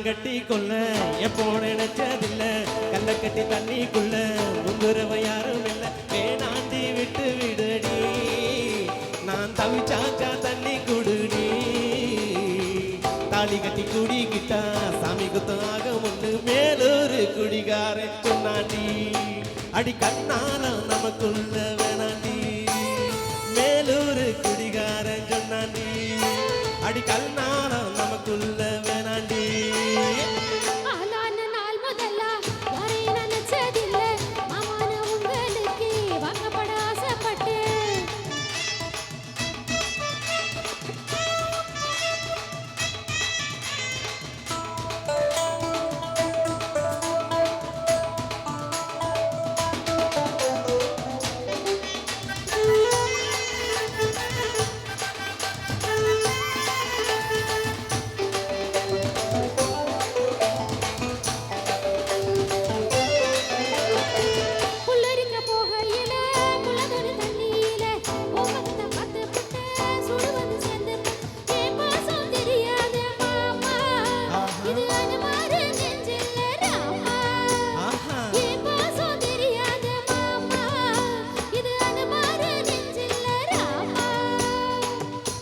கட்டி கொள்ள எப்போ நினைச்சதில்ல கல்ல கட்டி தண்ணிக்குள்ள முங்குறவ யாரும் இல்ல வேணாண்டி விட்டு விடுடி நான் தவிச்சாக்கா தண்ணி குடுடி தாலி கட்டி குடிக்கிட்டா சாமி குத்தம் ஆக ஒண்ணு மேலூரு குடிகாரன் சொன்னாண்டி அடி கண்ணால நமக்குள்ள வேணாண்டி மேலூரு குடிகாரன் சொன்னாண்டி அடி கண்ணால நமக்குள்ள வேணாண்டி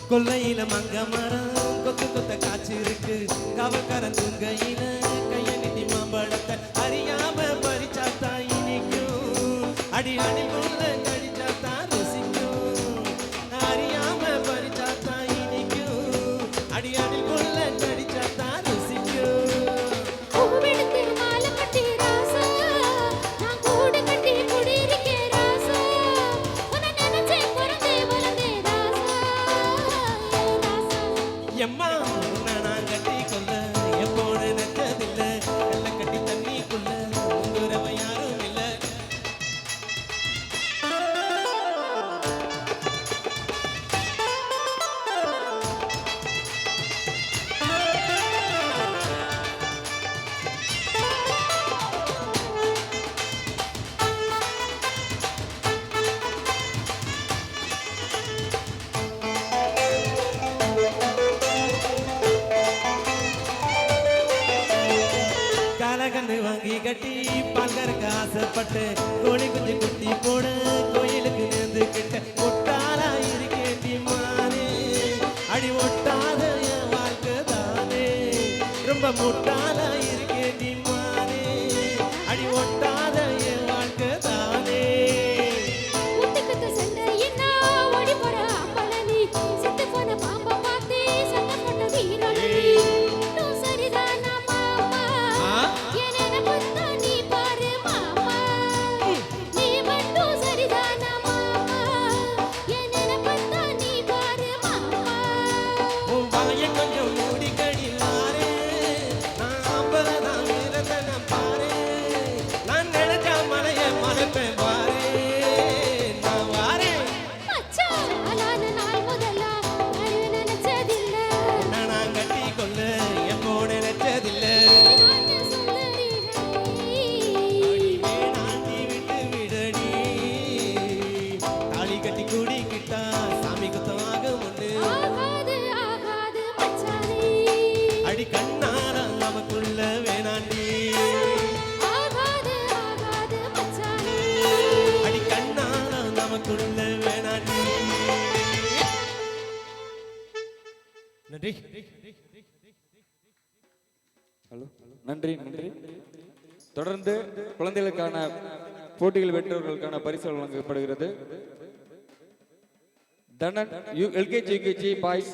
கொல்லையில மங்க மரம் கொத்து கொத்த காய்ச்சி இருக்கு கவக்கரன் துங்கையில கைய நிதி மாம்பழத்தை அறியாம பறிச்சாத்தா இனிக்கும் அடி அணிக்குள்ள கடிச்சாத்தா ருசிக்கும் அறியாம பறிச்சாத்தா இனிக்கும் அடி அணிக்குள்ள கடிச்சாத்தா ருசிக்கும் எம்மா உன்னை நான் கட்டி கொள்ள எப்போ நினைச்சதில்ல கல்ல கட்டி தண்ணிக்குள்ள உங்குறவ யாரும் இல்ல கண்ணு வாங்கி கட்டி பால்கறக்க ஆசைப்பட்டு கோழி குஞ்சு குட்டி போட கோயிலுக்கு நேர்ந்து கிட்ட ஒட்டாரா இருக்கேண்டி மானே அடி ஒட்டாத என் வாழ்க்கை தானே ரொம்ப முட்டாளா இருக்கேண்டி மானே அடி ஒட்டாத என் வாழ்க்கை தானே அடி கண்ணால நமக்குள்ள வேணாண்டி அடி கண்ணால நமக்குள்ள வேணாண்டி நன்றி ஹலோ நன்றி நன்றி தொடர்ந்து குழந்தைகளுக்கான போட்டியில் வென்றவர்களுக்கான பரிசுகள் வழங்கப்படுகிறது. தனன் எல்கேஜி யூகேஜி பாய்ஸ்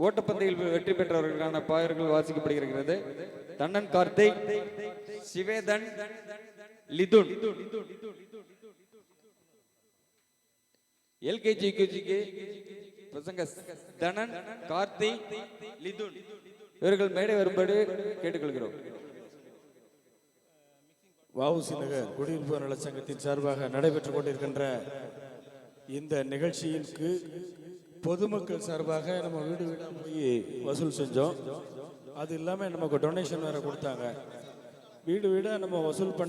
ஓட்டப்பந்தயில் வெற்றி பெற்றவர்களுக்கான பாயர்கள் வாசிக்கப்படுகிறது. தன்னன் கார்த்திக், சிவேதன், லிதுன். எல்கேஜி யூகேஜிக்கு பசங்க தனன், கார்த்தி, லிதுன் இவர்கள் மேடை வரும்படி கேட்டுக்கொள்கிறோம். வஉசி நகர் குடியிருப்பு நல சங்கத்தின் சார்பாக நடைபெற்றுக் கொண்டிருக்கின்ற இந்த நிகழ்ச்சிக்கு பொதுமக்கள் சார்பாக நம்ம வீடு வீடாக போய் வசூல் செஞ்சோம். அது இல்லாமல் நமக்கு டொனேஷன் வேற கொடுத்தாங்க. வீடு வீடாக நம்ம வசூல் பண்ண